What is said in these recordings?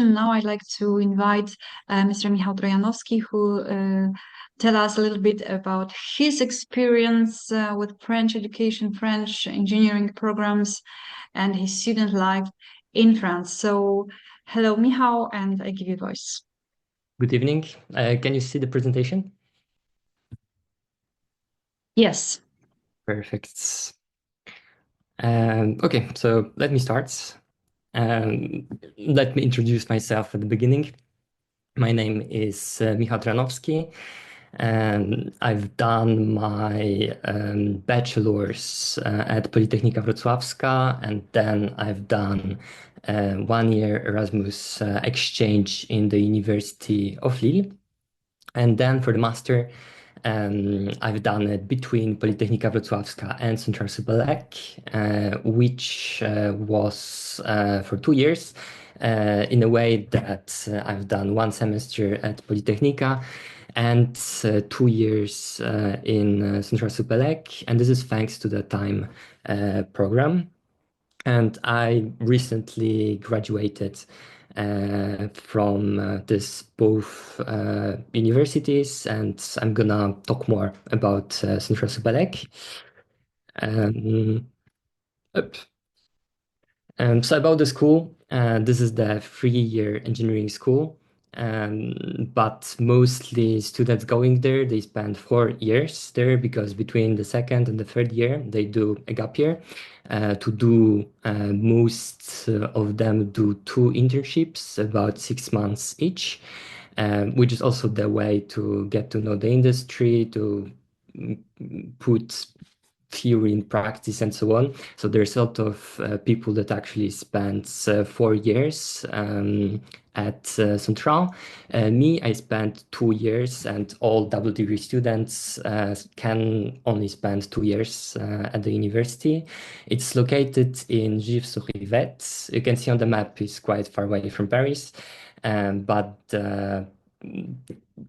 Now I'd like to invite Mr. Michał Trojanowski, who tell us a little bit about his experience with French education, French engineering programs, and his student life in France. So, hello, Michał, and I give you voice. Good evening. Can you see the presentation? Yes. Perfect. Okay, so let me start. Let me introduce myself at the beginning. My name is Michał Trojanowski, and I've done my bachelor's at Politechnika Wrocławska, and then I've done 1 year Erasmus exchange in the University of Lille. And then for the master, I've done it between Politechnika Wrocławska and CentraleSupélec, which was for 2 years, in a way that I've done 1 semester at Politechnika and 2 years in CentraleSupélec, and this is thanks to the time program. And I recently graduated from this both universities, and I'm gonna talk more about CentraleSupélec. So about the school, this is the 3-year engineering school, but mostly students going there, they spend 4 years there because between the 2nd and the 3rd year, they do a gap year. To do most of them do 2 internships, about 6 months each, which is also the way to get to know the industry, to put theory in practice and so on. So there's a lot of people that actually spend 4 years at Central. Me, I spent 2 years, and all double degree students can only spend 2 years at the university. It's located in Givres-sur-Yvette. You can see on the map it's quite far away from Paris, but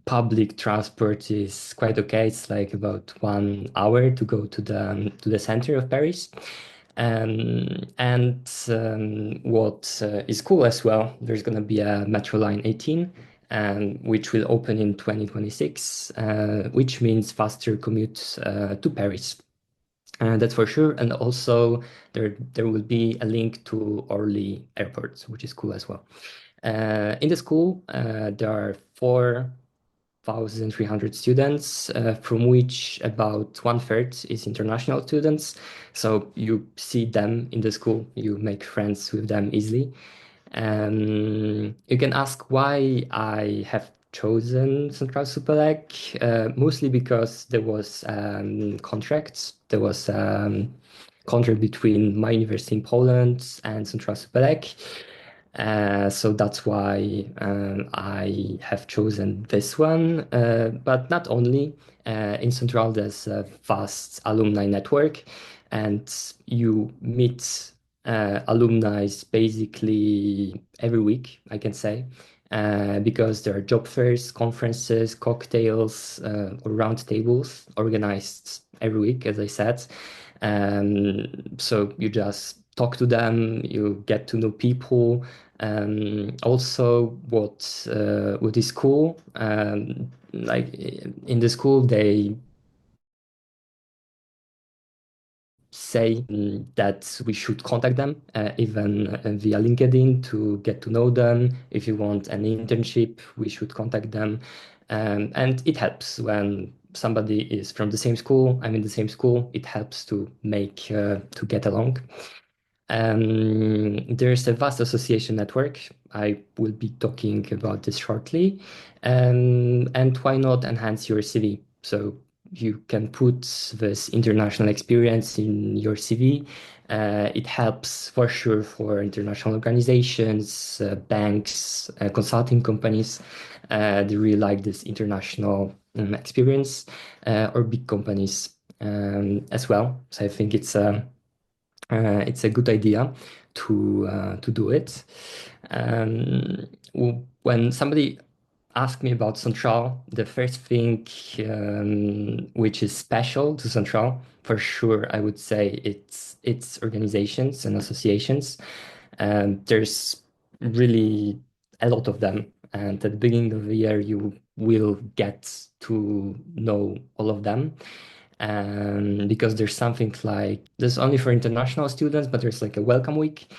public transport is quite okay. It's like about 1 hour to go to the center of Paris. What is cool as well, there's gonna be a Metro Line 18, which will open in 2026, which means faster commute to Paris. That's for sure. And also there will be a link to Orly Airport, which is cool as well. In the school, there are 4,300 students, from which about 1/3 is international students. So you see them in the school, you make friends with them easily. You can ask why I have chosen CentraleSupélec, mostly because there was contracts. There was contract between my university in Poland and CentraleSupélec. So that's why I have chosen this one. But not only, in Central, there's a vast alumni network, and you meet alumni basically every week, I can say, because there are job fairs, conferences, cocktails, or round tables organized every week, as I said. So you just talk to them, you get to know people. Also, what is cool, like in the school, they say that we should contact them, even via LinkedIn, to get to know them. If you want an internship, we should contact them. And it helps when somebody is from the same school, I'm in the same school, it helps to get along. There's a vast association network. I will be talking about this shortly. And why not enhance your CV? So you can put this international experience in your CV. It helps for sure for international organizations, banks, consulting companies. They really like this international experience, or big companies as well. So I think it's a good idea to do it. When somebody asked me about Central, the first thing which is special to Central, for sure, I would say it's organizations and associations. There's really a lot of them. And at the beginning of the year, you will get to know all of them. Because there's something like, this only for international students, but there's like a welcome week.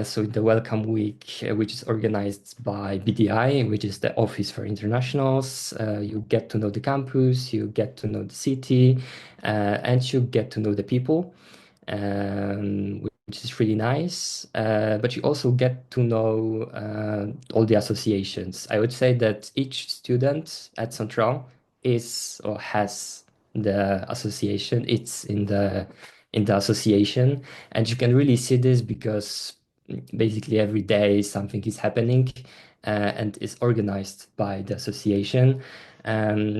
So the welcome week, which is organized by BDI, which is the Office for Internationals, you get to know the campus, you get to know the city, and you get to know the people, which is really nice. But you also get to know all the associations. I would say that each student at Central is or has the association. It's in the association, and you can really see this because basically every day something is happening and is organized by the association.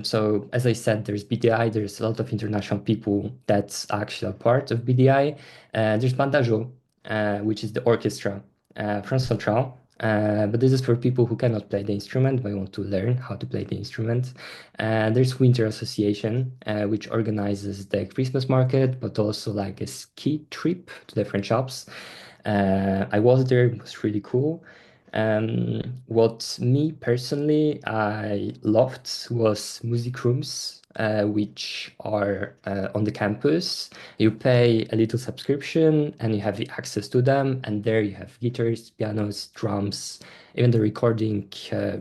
So as I said, there's BDI, there's a lot of international people that's actually a part of BDI. There's Bandajo, which is the orchestra from Central. But this is for people who cannot play the instrument but want to learn how to play the instrument. There's Winter Association, which organizes the Christmas market, but also like a ski trip to different shops. I was there, it was really cool. What me personally I loved was music rooms, which are on the campus. You pay a little subscription and you have the access to them, and there you have guitars, pianos, drums, even the recording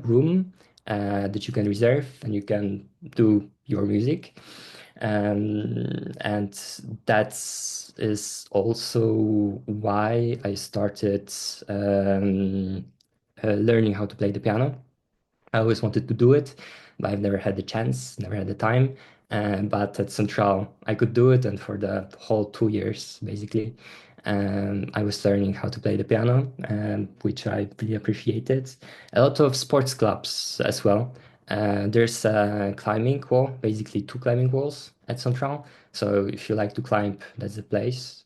room that you can reserve and you can do your music. And that is also why I started learning how to play the piano. I always wanted to do it, but I've never had the chance, never had the time. But at Central, I could do it, and for the whole 2 years, basically, I was learning how to play the piano, which I really appreciated. A lot of sports clubs as well. There's a climbing wall, basically two climbing walls at Central. So if you like to climb, that's the place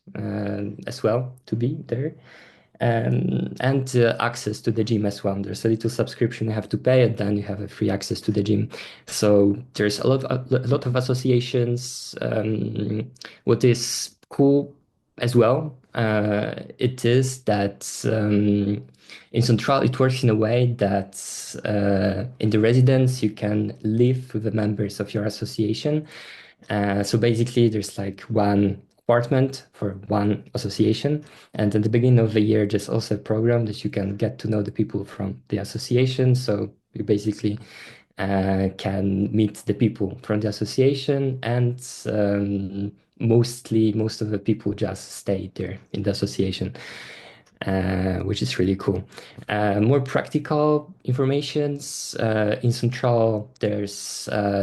as well to be there. And access to the gym as well. There's a little subscription you have to pay, and then you have a free access to the gym. So there's a lot of associations. What is cool as well, it is that in Central it works in a way that in the residence you can live with the members of your association. So basically, there's like one apartment for one association. And at the beginning of the year, there's also a program that you can get to know the people from the association. So you basically can meet the people from the association, and most of the people just stay there in the association. Which is really cool. More practical informations. In Central, there's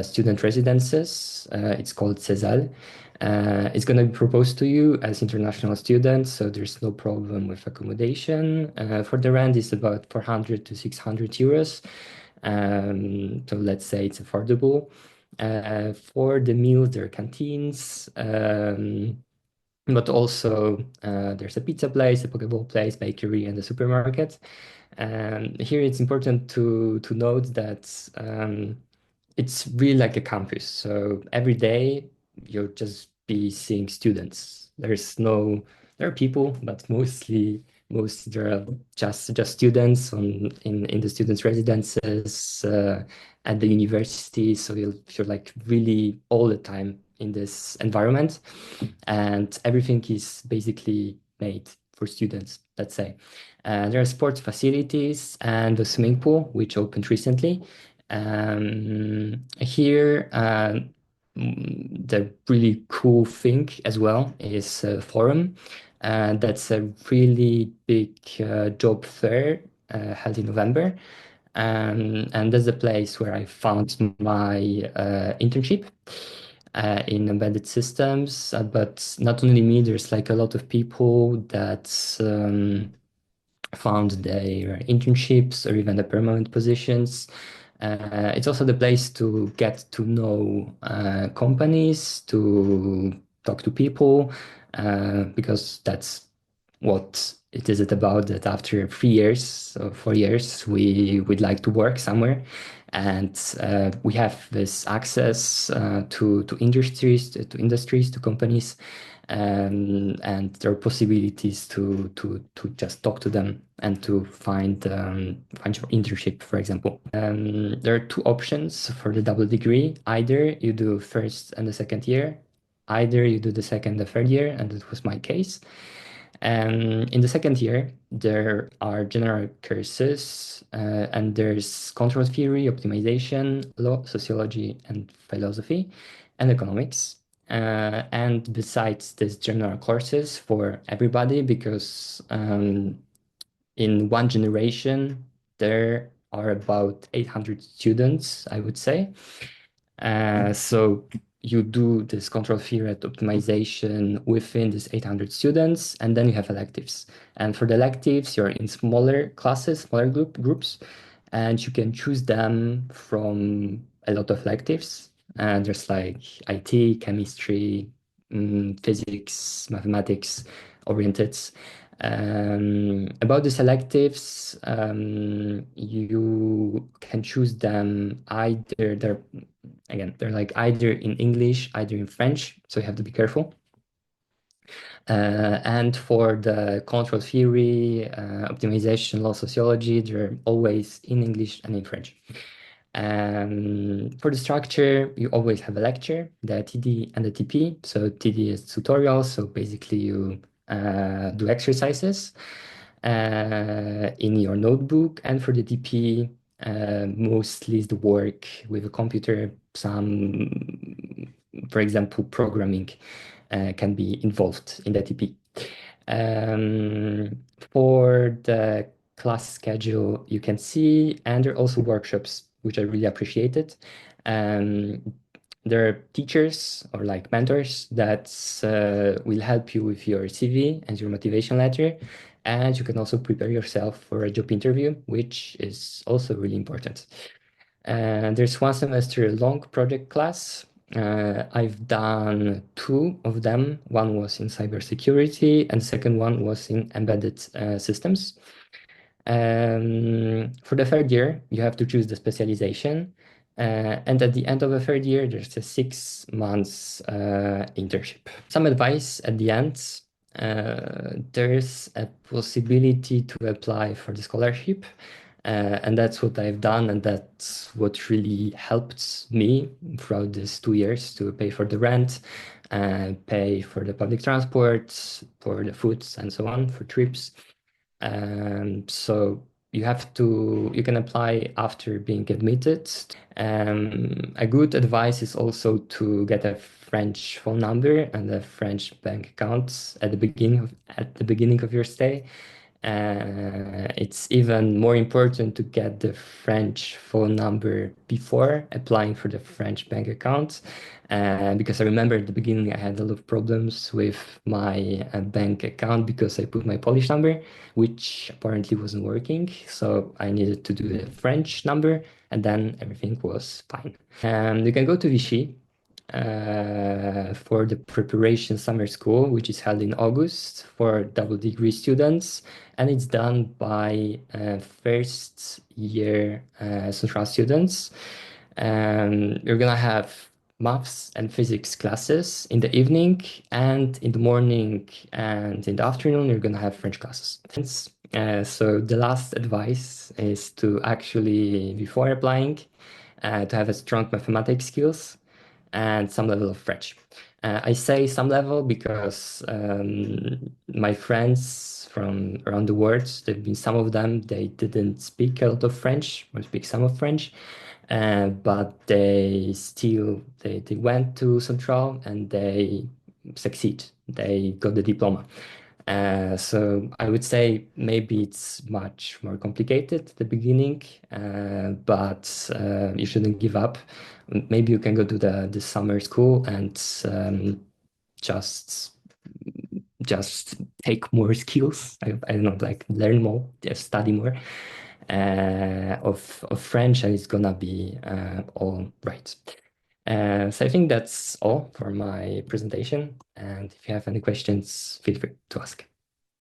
student residences. It's called CESAL. It's going to be proposed to you as international students, so there's no problem with accommodation. For the rent, it's about 400 to 600 euros. So let's say it's affordable. For the meals, there are canteens. But also there's a pizza place, a Pokeball place, bakery, and a supermarket. Here it's important to note that it's really like a campus. So every day you'll just be seeing students. There are people, but most there are just students in the students' residences at the university. So you're like really all the time in this environment, and everything is basically made for students, let's say. There are sports facilities and a swimming pool, which opened recently. Here, the really cool thing as well is a forum. That's a really big job fair held in November. And that's the place where I found my internship in embedded systems. But not only me, there's like a lot of people that found their internships or even the permanent positions. It's also the place to get to know companies, to talk to people, because that's what it is about, that after 3 years or 4 years, we would like to work somewhere. And we have this access to industries, to companies. and there are possibilities to just talk to them and to find your internship, for example. There are two options for the double degree. Either you do first and the second year, either you do the second and the third year, and that was my case. In the second year, there are general courses, and there's control theory, optimization, law, sociology, and philosophy, and economics. And besides these general courses for everybody, because in one generation, there are about 800 students, I would say. So you do this control theory optimization within this 800 students, and then you have electives. And for the electives, you're in smaller classes, smaller groups, and you can choose them from a lot of electives. And there's like IT, chemistry, physics, mathematics oriented. About the selectives, you can choose them either they're like either in English, either in French, so you have to be careful. And for the control theory, optimization, law, sociology, they're always in English and in French. For the structure, you always have a lecture, the TD and the TP. So TD is tutorials, so basically you do exercises in your notebook, and for the TP, mostly is the work with a computer. Some, for example, programming can be involved in the TP. For the class schedule, you can see, and there are also workshops, which I really appreciated. There are teachers or like mentors that will help you with your CV and your motivation letter. And you can also prepare yourself for a job interview, which is also really important. There's one semester long project class. I've done two of them. One was in cybersecurity, and the second one was in embedded systems. For the third year, you have to choose the specialization. And at the end of the third year, there's a 6 months internship. Some advice at the end. There's a possibility to apply for the scholarship. And that's what I've done, and that's what really helped me throughout these 2 years to pay for the rent, pay for the public transport, for the foods, and so on, for trips. So you can apply after being admitted. A good advice is also to get a French phone number and a French bank account at the beginning of your stay. It's even more important to get the French phone number before applying for the French bank account, because I remember at the beginning I had a lot of problems with my bank account because I put my Polish number, which apparently wasn't working. So I needed to do the French number, and then everything was fine. You can go to Vichy for the preparation summer school, which is held in August for double degree students, and it's done by first year Central students. You're gonna have maths and physics classes in the evening, and in the morning and in the afternoon you're gonna have French classes. So the last advice is to actually, before applying, to have a strong mathematics skills and some level of French. I say some level because my friends from around the world, some of them, they didn't speak a lot of French or speak some of French, but they went to Central and they succeed. They got the diploma. So I would say maybe it's much more complicated at the beginning, but you shouldn't give up. Maybe you can go to the summer school and just take more skills. I don't know, like learn more, just study more of French, and it's gonna be all right. So I think that's all for my presentation. And if you have any questions, feel free to ask.